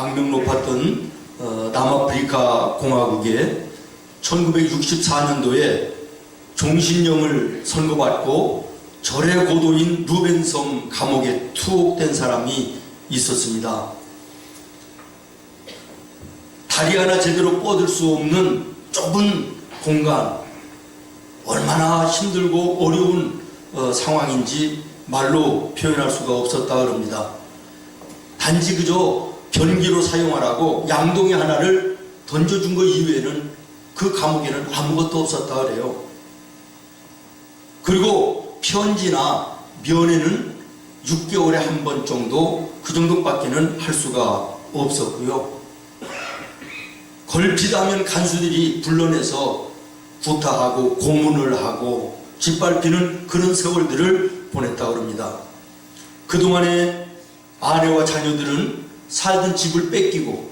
악명 높았던 남아프리카 공화국에 1964년도에 종신령을 선고받고 절의 고도인 루벤섬 감옥에 투옥된 사람이 있었습니다. 다리 하나 제대로 뻗을 수 없는 좁은 공간, 얼마나 힘들고 어려운 상황인지 말로 표현할 수가 없었다 그럽니다. 단지 그저 변기로 사용하라고 양동이 하나를 던져준 것 이외에는 그 감옥에는 아무것도 없었다 그래요. 그리고 편지나 면회는 6개월에 한 번 정도, 그 정도밖에는 할 수가 없었고요. 걸핏하면 간수들이 불러내서 구타하고 고문을 하고 짓밟히는 그런 세월들을 보냈다 그럽니다. 그동안에 아내와 자녀들은 살던 집을 뺏기고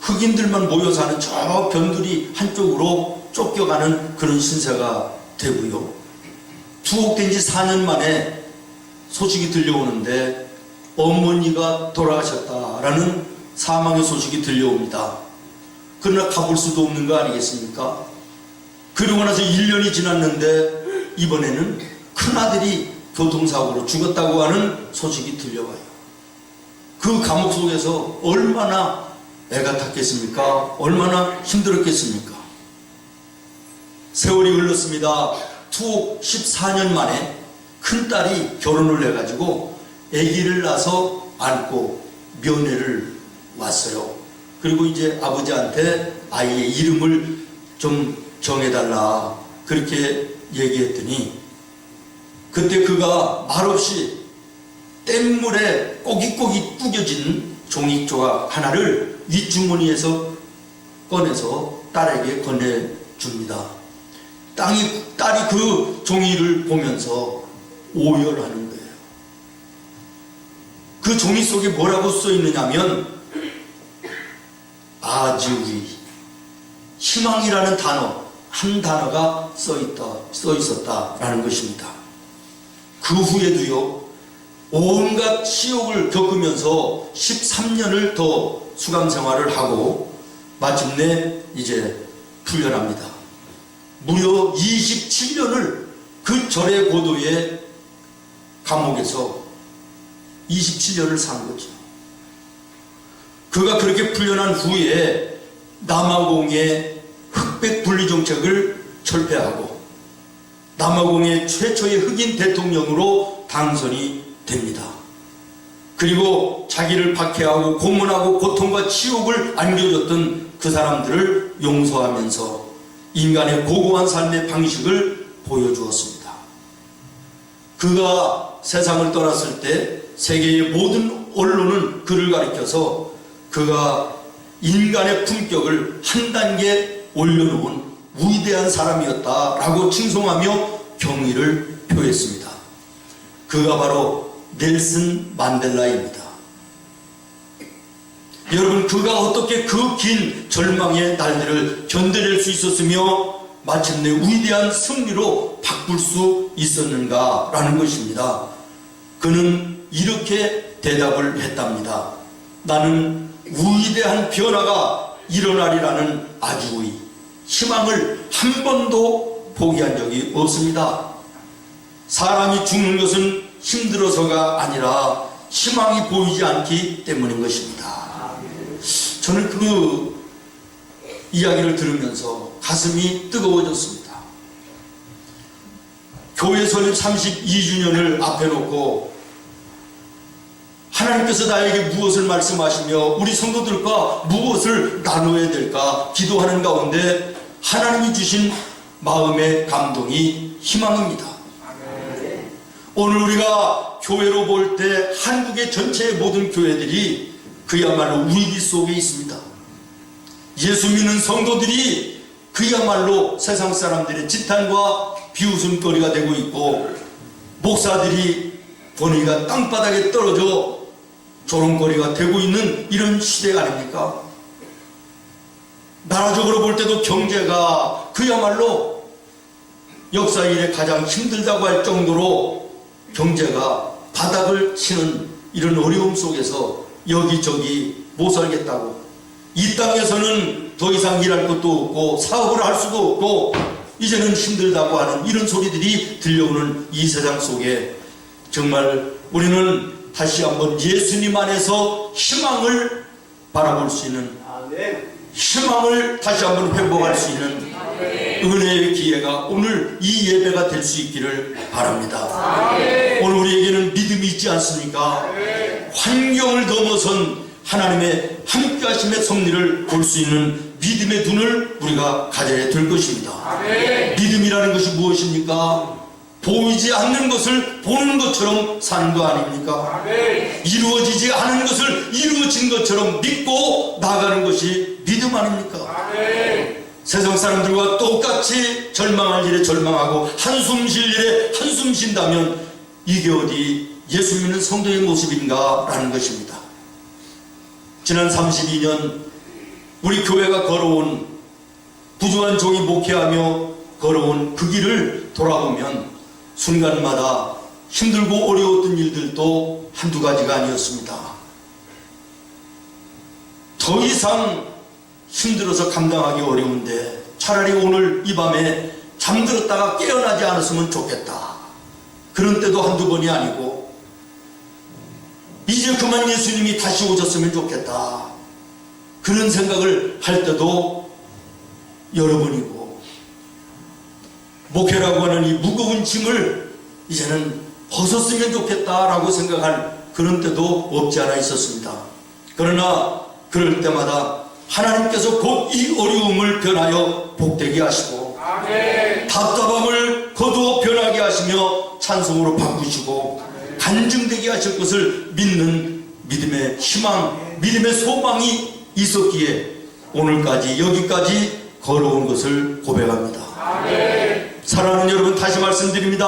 흑인들만 모여 사는 저 변두리 한쪽으로 쫓겨가는 그런 신세가 되고요. 투옥된 지 4년 만에 소식이 들려오는데 어머니가 돌아가셨다라는 사망의 소식이 들려옵니다. 그러나 가볼 수도 없는 거 아니겠습니까? 그러고 나서 1년이 지났는데 이번에는 큰아들이 교통사고로 죽었다고 하는 소식이 들려와요. 그 감옥 속에서 얼마나 애가 탔겠습니까? 얼마나 힘들었겠습니까? 세월이 흘렀습니다. 투옥 14년 만에 큰딸이 결혼을 해가지고 아기를 낳아서 안고 면회를 왔어요. 그리고 이제 아버지한테 아이의 이름을 좀 정해달라 그렇게 얘기했더니 그때 그가 말없이 땡물에 꼬깃꼬깃 구겨진 종이 조각 하나를 윗주머니에서 꺼내서 딸에게 건네줍니다. 딸이 그 종이를 보면서 오열하는 거예요. 그 종이 속에 뭐라고 써있느냐면 아지위, 희망이라는 단어, 한 단어가 써 있었다라는 것입니다. 그 후에도요, 온갖 시욕을 겪으면서 13년을 더 수감 생활을 하고 마침내 이제 풀려납니다. 무려 27년을 그 절의 고도의 감옥에서 27년을 산 거죠. 그가 그렇게 풀려난 후에 남아공의 흑백 분리 정책을 철폐하고 남아공의 최초의 흑인 대통령으로 당선이 됩니다. 그리고 자기를 박해하고 고문하고 고통과 치욕을 안겨줬던 그 사람들을 용서하면서 인간의 고고한 삶의 방식을 보여주었습니다. 그가 세상을 떠났을 때 세계의 모든 언론은 그를 가리켜서 그가 인간의 품격을 한 단계 올려놓은 위대한 사람이었다라고 칭송하며 경의를 표했습니다. 그가 바로 넬슨 만델라입니다. 여러분, 그가 어떻게 그 긴 절망의 날들을 견뎌낼 수 있었으며 마침내 위대한 승리로 바꿀 수 있었는가라는 것입니다. 그는 이렇게 대답을 했답니다. 나는 위대한 변화가 일어나리라는 아주의 희망을 한 번도 포기한 적이 없습니다. 사람이 죽는 것은 힘들어서가 아니라 희망이 보이지 않기 때문인 것입니다. 저는 그 이야기를 들으면서 가슴이 뜨거워졌습니다. 교회 설립 32주년을 앞에 놓고 하나님께서 나에게 무엇을 말씀하시며 우리 성도들과 무엇을 나누어야 될까 기도하는 가운데 하나님이 주신 마음의 감동이 희망입니다. 오늘 우리가 교회로 볼 때 한국의 전체의 모든 교회들이 그야말로 위기 속에 있습니다. 예수 믿는 성도들이 그야말로 세상 사람들의 지탄과 비웃음거리가 되고 있고 목사들이 권위가 땅바닥에 떨어져 조롱거리가 되고 있는 이런 시대 아닙니까? 나라적으로 볼 때도 경제가 그야말로 역사 이래 가장 힘들다고 할 정도로 경제가 바닥을 치는 이런 어려움 속에서 여기저기 못 살겠다고, 이 땅에서는 더 이상 일할 것도 없고 사업을 할 수도 없고 이제는 힘들다고 하는 이런 소리들이 들려오는 이 세상 속에 정말 우리는 다시 한번 예수님 안에서 희망을 바라볼 수 있는, 희망을 다시 한번 회복할 수 있는 은혜의 기회가 오늘 이 예배가 될 수 있기를 바랍니다. 오늘 우리에게는 믿음이 있지 않습니까? 환경을 넘어선 하나님의 함께하심의 섭리를 볼 수 있는 믿음의 눈을 우리가 가져야 될 것입니다. 믿음이라는 것이 무엇입니까? 보이지 않는 것을 보는 것처럼 사는 거 아닙니까? 이루어지지 않은 것을 이루어진 것처럼 믿고 나가는 것이 믿음 아닙니까? 세상 사람들과 똑같이 절망할 일에 절망하고 한숨 쉴 일에 한숨 쉰다면 이게 어디 예수 믿는 성도의 모습인가 라는 것입니다. 지난 32년 우리 교회가 걸어온, 부주한 종이 목회하며 걸어온 그 길을 돌아보면 순간마다 힘들고 어려웠던 일들도 한두 가지가 아니었습니다. 더 이상 힘들어서 감당하기 어려운데 차라리 오늘 이 밤에 잠들었다가 깨어나지 않았으면 좋겠다. 그런 때도 한두 번이 아니고 이제 그만 예수님이 다시 오셨으면 좋겠다. 그런 생각을 할 때도 여러 번이고, 목회라고 하는 이 무거운 짐을 이제는 벗었으면 좋겠다라고 생각할 그런 때도 없지 않아 있었습니다. 그러나 그럴 때마다 하나님께서 곧 이 어려움을 변하여 복되게 하시고 답답함을 거두어 변하게 하시며 찬송으로 바꾸시고 간증되게 하실 것을 믿는 믿음의 희망, 믿음의 소망이 있었기에 오늘까지 여기까지 걸어온 것을 고백합니다. 사랑하는 여러분, 다시 말씀드립니다.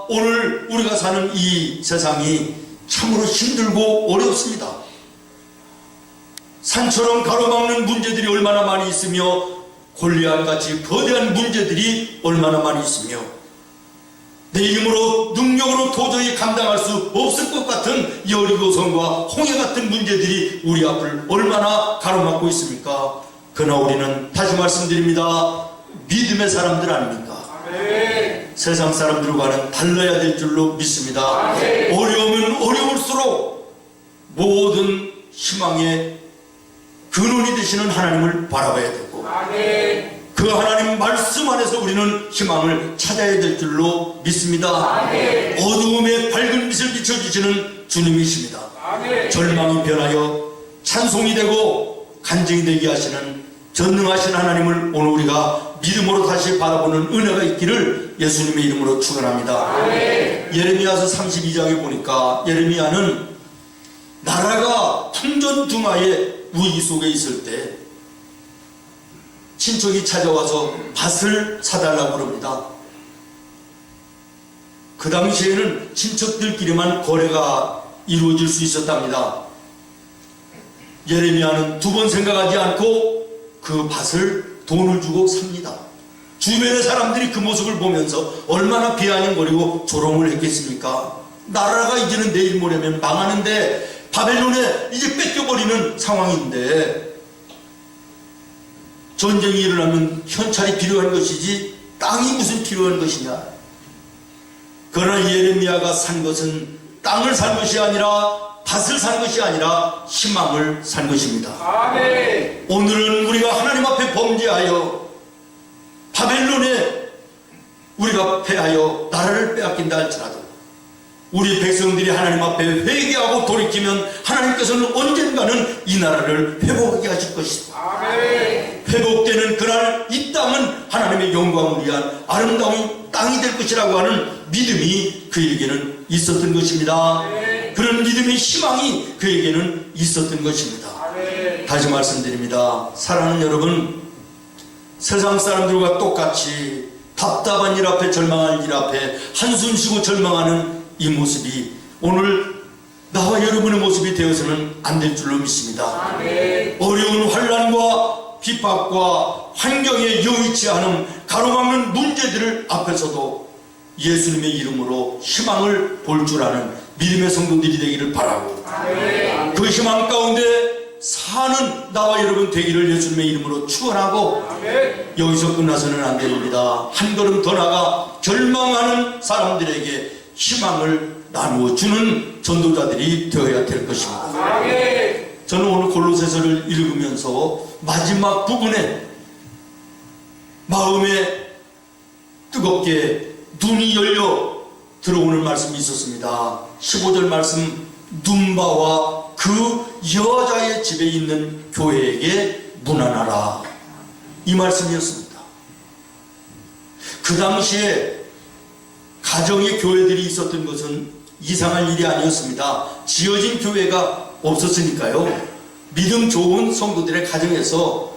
오늘 우리가 사는 이 세상이 참으로 힘들고 어렵습니다. 산처럼 가로막는 문제들이 얼마나 많이 있으며 골리앗같이 거대한 문제들이 얼마나 많이 있으며 내 힘으로 능력으로 도저히 감당할 수 없을 것 같은 여리고성과 홍해 같은 문제들이 우리 앞을 얼마나 가로막고 있습니까? 그러나 우리는 다시 말씀드립니다. 믿음의 사람들 아닙니까? 세상 사람들과는 달라야 될 줄로 믿습니다. 어려우면 어려울수록 모든 희망의 근원이 되시는 하나님을 바라봐야 되고 그 하나님 말씀 안에서 우리는 희망을 찾아야 될 줄로 믿습니다. 어두움에 밝은 빛을 비춰주시는 주님이십니다. 절망이 변하여 찬송이 되고 간증이 되게 하시는 전능하신 하나님을 오늘 우리가 믿음으로 다시 바라보는 은혜가 있기를 예수님의 이름으로 축원합니다. 예레미야서 32장에 보니까 예레미야는 나라가 풍전등화의 위기 속에 있을 때 친척이 찾아와서 밭을 사달라고 그럽니다. 그 당시에는 친척들끼리만 거래가 이루어질 수 있었답니다. 예레미야는 두 번 생각하지 않고 그 밭을 돈을 주고 삽니다. 주변의 사람들이 그 모습을 보면서 얼마나 비아냥거리고 조롱을 했겠습니까? 나라가 이제는 내일 모레면 망하는데 바벨론에 이제 뺏겨버리는 상황인데 전쟁이 일어나면 현찰이 필요한 것이지 땅이 무슨 필요한 것이냐. 그러나 예레미야가 산 것은 땅을 산 것이 아니라 밭을 산 것이 아니라 희망을 산 것입니다. 아멘. 오늘은 우리가 하나님 앞에 범죄하여 바벨론에 우리가 패하여 나라를 빼앗긴다 할지라도 우리 백성들이 하나님 앞에 회개하고 돌이키면 하나님께서는 언젠가는 이 나라를 회복하게 하실 것입니다. 아멘. 회복되는 그날 이 땅은 하나님의 영광을 위한 아름다운 땅이 될 것이라고 하는 믿음이 그에게는 있었던 것입니다. 아멘. 그런 믿음의 희망이 그에게는 있었던 것입니다. 아멘. 다시 말씀드립니다. 사랑하는 여러분, 세상 사람들과 똑같이 답답한 일 앞에 절망할 일 앞에 한숨 쉬고 절망하는 이 모습이 오늘 나와 여러분의 모습이 되어서는 안 될 줄로 믿습니다. 아멘. 어려운 환난과 핍박과 환경의 여의치 않음, 가로막는 문제들을 앞에서도 예수님의 이름으로 희망을 볼 줄 아는 믿음의 성도들이 되기를 바라고 아멘. 그 희망 가운데 사는 나와 여러분 되기를 예수님의 이름으로 축원하고, 여기서 끝나서는 안 됩니다. 한 걸음 더 나가 절망하는 사람들에게 희망을 나누어 주는 전도자들이 되어야 될 것입니다. 저는 오늘 골로새서를 읽으면서 마지막 부분에 마음에 뜨겁게 눈이 열려 들어오는 말씀이 있었습니다. 15절 말씀, 눈바와 그 여자의 집에 있는 교회에게 문안하라, 이 말씀이었습니다. 그 당시에 가정의 교회들이 있었던 것은 이상한 일이 아니었습니다. 지어진 교회가 없었으니까요. 믿음 좋은 성도들의 가정에서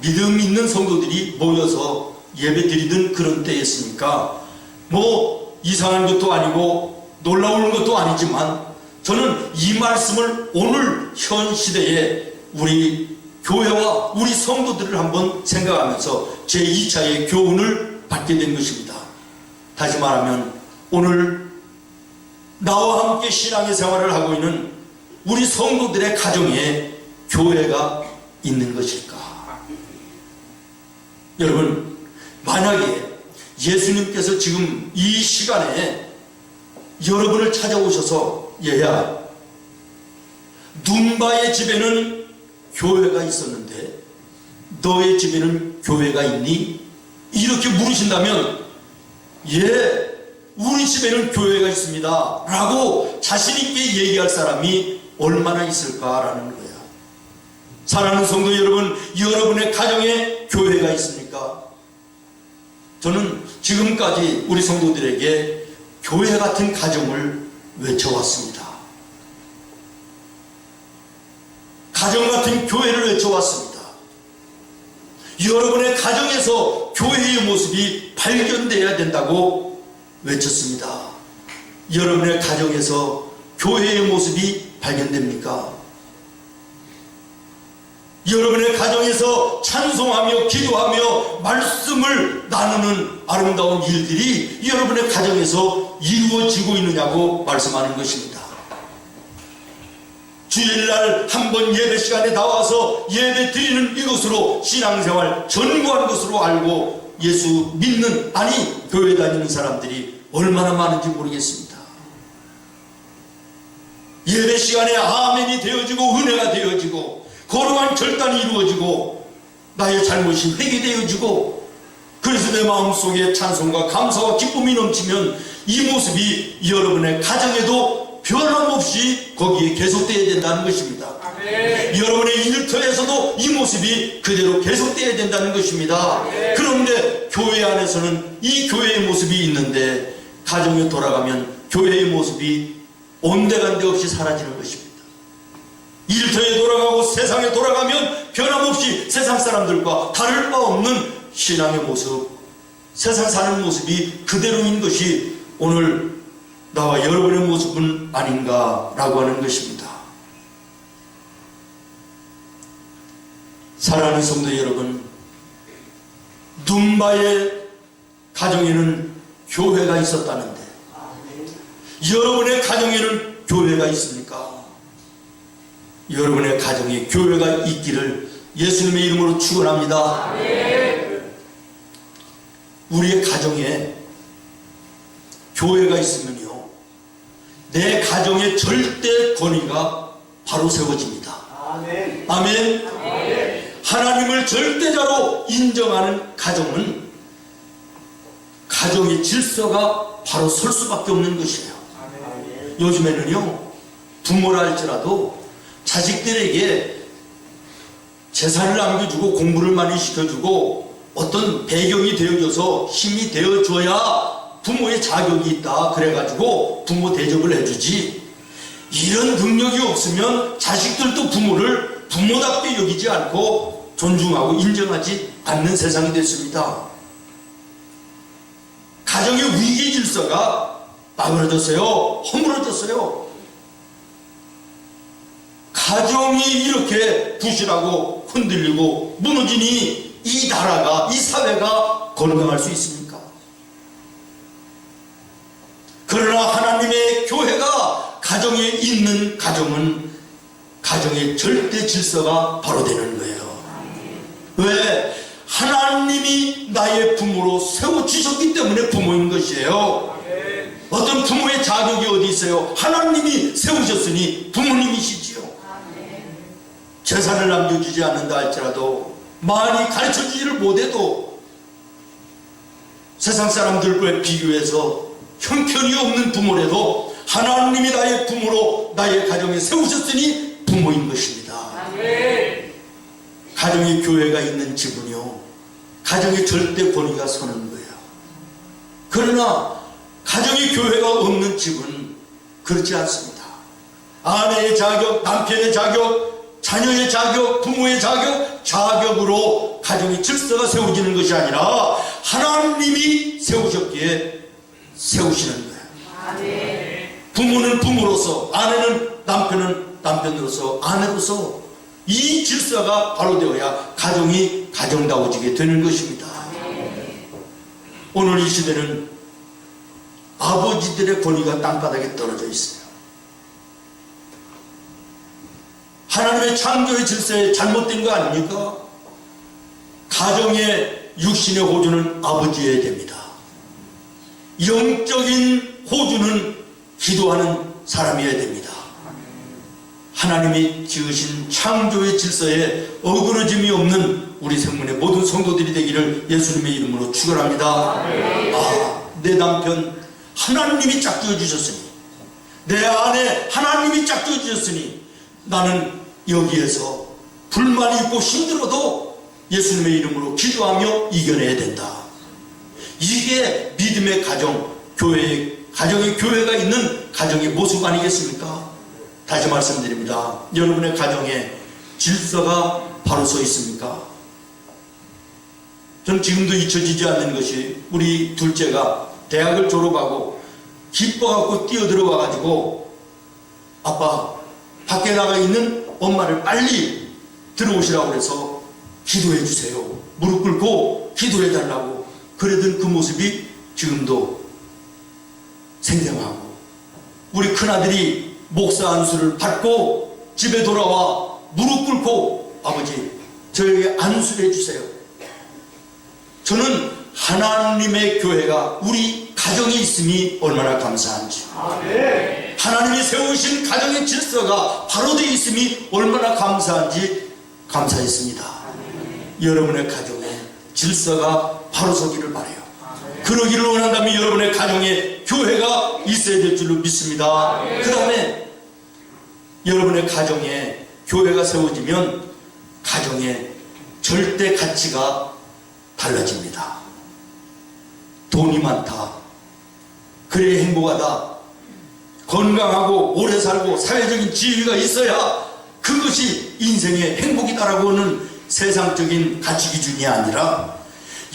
믿음 있는 성도들이 모여서 예배 드리던 그런 때였으니까 뭐 이상한 것도 아니고 놀라운 것도 아니지만, 저는 이 말씀을 오늘 현 시대에 우리 교회와 우리 성도들을 한번 생각하면서 제2차의 교훈을 받게 된 것입니다. 다시 말하면 오늘 나와 함께 신앙의 생활을 하고 있는 우리 성도들의 가정에 교회가 있는 것일까? 여러분, 만약에 예수님께서 지금 이 시간에 여러분을 찾아오셔서, 얘야, 눈바의 집에는 교회가 있었는데 너의 집에는 교회가 있니? 이렇게 물으신다면, 예, 우리 집에는 교회가 있습니다 라고 자신있게 얘기할 사람이 얼마나 있을까라는 거야. 사랑하는 성도 여러분, 여러분의 가정에 교회가 있습니까? 저는 지금까지 우리 성도들에게 교회 같은 가정을 외쳐왔습니다. 가정 같은 교회를 외쳐왔습니다. 여러분의 가정에서 교회의 모습이 발견되어야 된다고 외쳤습니다. 여러분의 가정에서 교회의 모습이 발견됩니까? 여러분의 가정에서 찬송하며 기도하며 말씀을 나누는 아름다운 일들이 여러분의 가정에서 이루어지고 있느냐고 말씀하는 것입니다. 주일날 한번 예배 시간에 나와서 예배 드리는 이것으로 신앙생활 전무한 것으로 알고 예수 믿는, 아니 교회 다니는 사람들이 얼마나 많은지 모르겠습니다. 예배 시간에 아멘이 되어지고 은혜가 되어지고 거룩한 결단이 이루어지고 나의 잘못이 회개되어지고, 그래서 내 마음속에 찬송과 감사와 기쁨이 넘치면 이 모습이 여러분의 가정에도 변함없이 거기에 계속되어야 된다는 것입니다. 여러분의 일터에서도 이 모습이 그대로 계속되어야 된다는 것입니다. 그런데 교회 안에서는 이 교회의 모습이 있는데 가정에 돌아가면 교회의 모습이 온데간데 없이 사라지는 것입니다. 일터에 돌아가고 세상에 돌아가면 변함없이 세상 사람들과 다를 바 없는 신앙의 모습, 세상 사는 모습이 그대로인 것이 오늘 나와 여러분의 모습은 아닌가라고 하는 것입니다. 사랑하는 성도 여러분, 눈바의 가정에는 교회가 있었다는데 여러분의 가정에는 교회가 있습니까? 여러분의 가정에 교회가 있기를 예수님의 이름으로 축원합니다. 우리의 가정에 교회가 있으면요, 내 가정의 절대 권위가 바로 세워집니다. 아멘. 하나님을 절대자로 인정하는 가정은 가정의 질서가 바로 설 수밖에 없는 것이에요. 요즘에는요, 부모라 할지라도 자식들에게 재산을 남겨주고 공부를 많이 시켜주고 어떤 배경이 되어줘서 힘이 되어줘야 부모의 자격이 있다 그래가지고 부모 대접을 해주지, 이런 능력이 없으면 자식들도 부모를 부모답게 여기지 않고 존중하고 인정하지 않는 세상이 됐습니다. 가정의 위기 질서가 빠그러졌어요. 허물어졌어요. 가정이 이렇게 부실하고 흔들리고 무너지니 이 나라가, 이 사회가 건강할 수 있습니까? 그러나 하나님의 교회가 가정에 있는 가정은 가정의 절대 질서가 바로 되는 거예요. 왜? 하나님이 나의 부모로 세워주셨기 때문에 부모인 것이에요. 어떤 부모의 자격이 어디 있어요? 하나님이 세우셨으니 부모님이시지요. 재산을 남겨주지 않는다 할지라도, 많이 가르쳐주지를 못해도 세상 사람들과 비교해서 형편이 없는 부모라도 하나님이 나의 부모로 나의 가정에 세우셨으니 부모인 것입니다. 가정의 교회가 있는 집은요, 가정의 절대 권위가 서는 거예요. 그러나 가정의 교회가 없는 집은 그렇지 않습니다. 아내의 자격, 남편의 자격, 자녀의 자격, 부모의 자격으로 가정의 질서가 세워지는 것이 아니라 하나님이 세우셨기에 세우시는 거예요. 부모는 부모로서, 아내는 남편은 남편으로서, 아내로서 이 질서가 바로 되어야 가정이 가정다워지게 되는 것입니다. 오늘 이 시대는 아버지들의 권위가 땅바닥에 떨어져 있어요. 하나님의 창조의 질서에 잘못된 거 아닙니까? 가정의 육신의 호주는 아버지여야 됩니다. 영적인 호주는 기도하는 사람이어야 됩니다. 하나님이 지으신 창조의 질서에 어그러짐이 없는 우리 생문의 모든 성도들이 되기를 예수님의 이름으로 축원합니다. 내 남편 하나님이 짝지어 주셨으니, 내 아내 하나님이 짝지어 주셨으니 나는 여기에서 불만이 있고 힘들어도 예수님의 이름으로 기도하며 이겨내야 된다. 이게 믿음의 가정, 가정의 교회가 있는 가정의 모습 아니겠습니까? 다시 말씀드립니다. 여러분의 가정에 질서가 바로 서 있습니까? 저는 지금도 잊혀지지 않는 것이, 우리 둘째가 대학을 졸업하고 기뻐갖고 뛰어들어와가지고 아빠, 밖에 나가 있는 엄마를 빨리 들어오시라고 해서 기도해 주세요, 무릎 꿇고 기도해 달라고 그러던 그 모습이 지금도 생생하고, 우리 큰아들이 목사 안수를 받고 집에 돌아와 무릎 꿇고 아버지 저에게 안수를 해주세요. 저는 하나님의 교회가 우리 가정에 있음이 얼마나 감사한지, 하나님이 세우신 가정의 질서가 바로 되어 있음이 얼마나 감사한지 감사했습니다. 여러분의 가정에 질서가 바로 서기를 바라요. 그러기를 원한다면 여러분의 가정에 교회가 있어야 될 줄로 믿습니다. 그 다음에 여러분의 가정에 교회가 세워지면 가정의 절대 가치가 달라집니다. 돈이 많다, 그래야 행복하다, 건강하고 오래 살고 사회적인 지위가 있어야 그것이 인생의 행복이다라고는 세상적인 가치 기준이 아니라,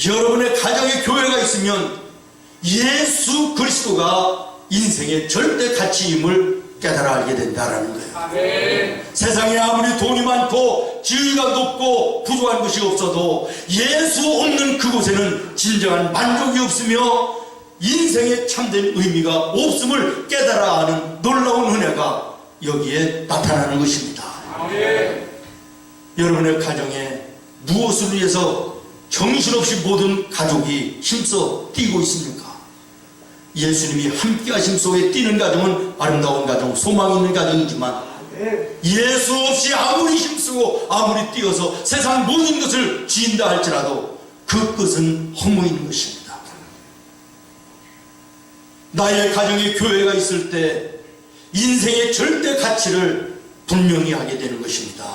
여러분의 가정에 교회가 있으면 예수 그리스도가 인생의 절대 가치임을 깨달아 알게 된다라는 거예요. 세상에 아무리 돈이 많고 지위가 높고 부족한 것이 없어도 예수 없는 그곳에는 진정한 만족이 없으며 인생의 참된 의미가 없음을 깨달아 아는 놀라운 은혜가 여기에 나타나는 것입니다. 여러분의 가정에 무엇을 위해서 정신없이 모든 가족이 힘써 뛰고 있습니까? 예수님이 함께 하심 속에 뛰는 가정은 아름다운 가정, 소망 있는 가정이지만, 예수 없이 아무리 힘쓰고 아무리 뛰어서 세상 모든 것을 지인다 할지라도 그 끝은 허무인 것입니다. 나의 가정에 교회가 있을 때 인생의 절대 가치를 분명히 하게 되는 것입니다.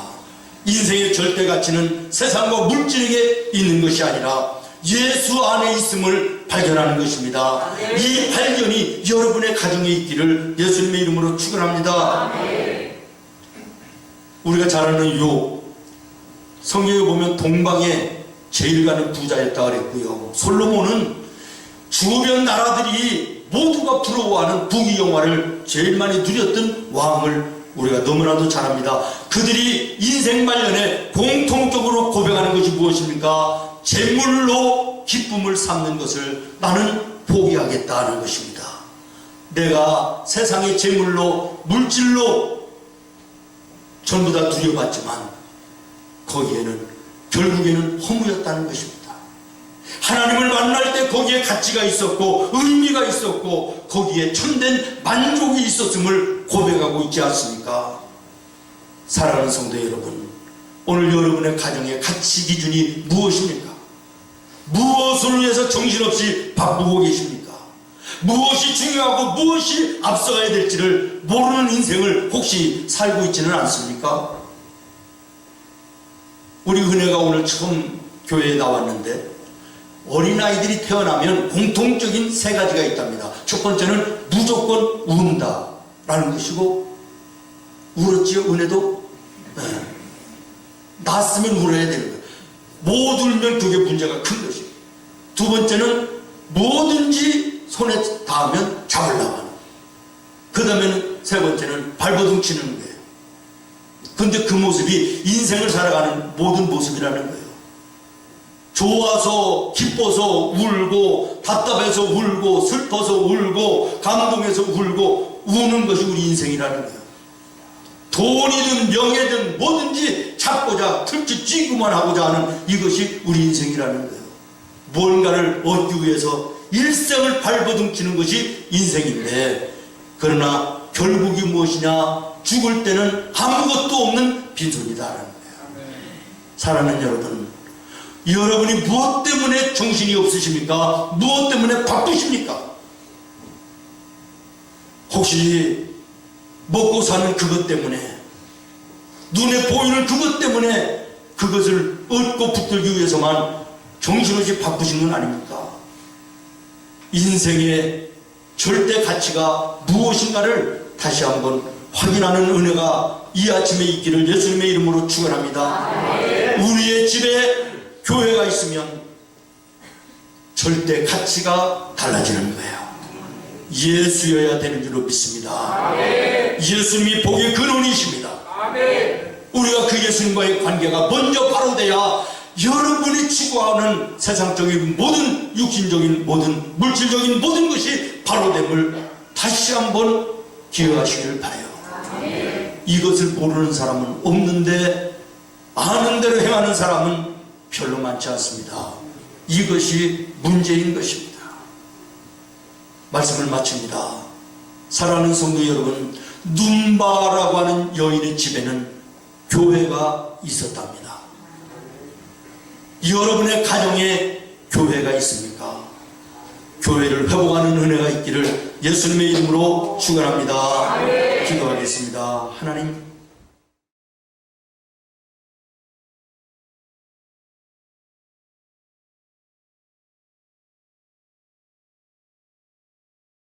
인생의 절대 가치는 세상과 물질에게 있는 것이 아니라 예수 안에 있음을 발견하는 것입니다. 이 발견이 여러분의 가정에 있기를 예수님의 이름으로 축원합니다. 우리가 잘 아는 욥, 성경에 보면 동방에 제일 가는 부자였다 그랬고요. 솔로몬은 주변 나라들이 모두가 부러워하는 부귀영화를 제일 많이 누렸던 왕을 우리가 너무나도 잘 압니다. 그들이 인생 말년에 공통적으로 고백하는 것이 무엇입니까? 재물로 기쁨을 삼는 것을 나는 포기하겠다는 것입니다. 내가 세상의 재물로, 물질로 전부 다 누려봤지만 거기에는 결국에는 허무였다는 것입니다. 하나님을 만날 때 거기에 가치가 있었고 의미가 있었고 거기에 참된 만족이 있었음을 고백하고 있지 않습니까? 사랑하는 성도 여러분, 오늘 여러분의 가정의 가치 기준이 무엇입니까? 무엇을 위해서 정신없이 바쁘고 계십니까? 무엇이 중요하고 무엇이 앞서가야 될지를 모르는 인생을 혹시 살고 있지는 않습니까? 우리 은혜가 오늘 처음 교회에 나왔는데 어린아이들이 태어나면 공통적인 세 가지가 있답니다. 첫 번째는 무조건 운다 라는 것이고, 울었지요? 은혜도? 네. 낳았으면 울어야 되는 거예요. 못 울면 그게 문제가 큰 것이에요. 두 번째는 뭐든지 손에 닿으면 잡으려고 하는, 그 다음에는 세 번째는 발버둥 치는 거예요. 근데 그 모습이 인생을 살아가는 모든 모습이라는 거예요. 좋아서 기뻐서 울고, 답답해서 울고, 슬퍼서 울고, 감동해서 울고, 우는 것이 우리 인생이라는 거예요. 돈이든 명예든 뭐든지 찾고자 특히 쥐고만 하고자 하는 이것이 우리 인생이라는 거예요. 뭔가를 얻기 위해서 일생을 발버둥 치는 것이 인생인데, 그러나 결국이 무엇이냐? 죽을 때는 아무것도 없는 빈손이다라는 거예요. 사랑하는 여러분, 여러분이 무엇 때문에 정신이 없으십니까? 무엇 때문에 바쁘십니까? 혹시 먹고 사는 그것 때문에, 눈에 보이는 그것 때문에 그것을 얻고 붙들기 위해서만 정신없이 바쁘신 건 아닙니까? 인생의 절대 가치가 무엇인가를 다시 한번 확인하는 은혜가 이 아침에 있기를 예수님의 이름으로 축원합니다. 우리의 집에 교회가 있으면 절대 가치가 달라지는 거예요. 예수여야 되는 줄로 믿습니다. 예수님이 복의 근원이십니다. 우리가 그 예수님과의 관계가 먼저 바로 돼야 여러분이 추구하는 세상적인 모든 육신적인 모든 물질적인 모든 것이 바로 됨을 다시 한번 기억하시기를 바라요. 이것을 모르는 사람은 없는데 아는 대로 행하는 사람은 별로 많지 않습니다. 이것이 문제인 것입니다. 말씀을 마칩니다. 사랑하는 성도 여러분, 눈바라고 하는 여인의 집에는 교회가 있었답니다. 여러분의 가정에 교회가 있습니까? 교회를 회복하는 은혜가 있기를 예수님의 이름으로 축원합니다. 기도하겠습니다. 하나님,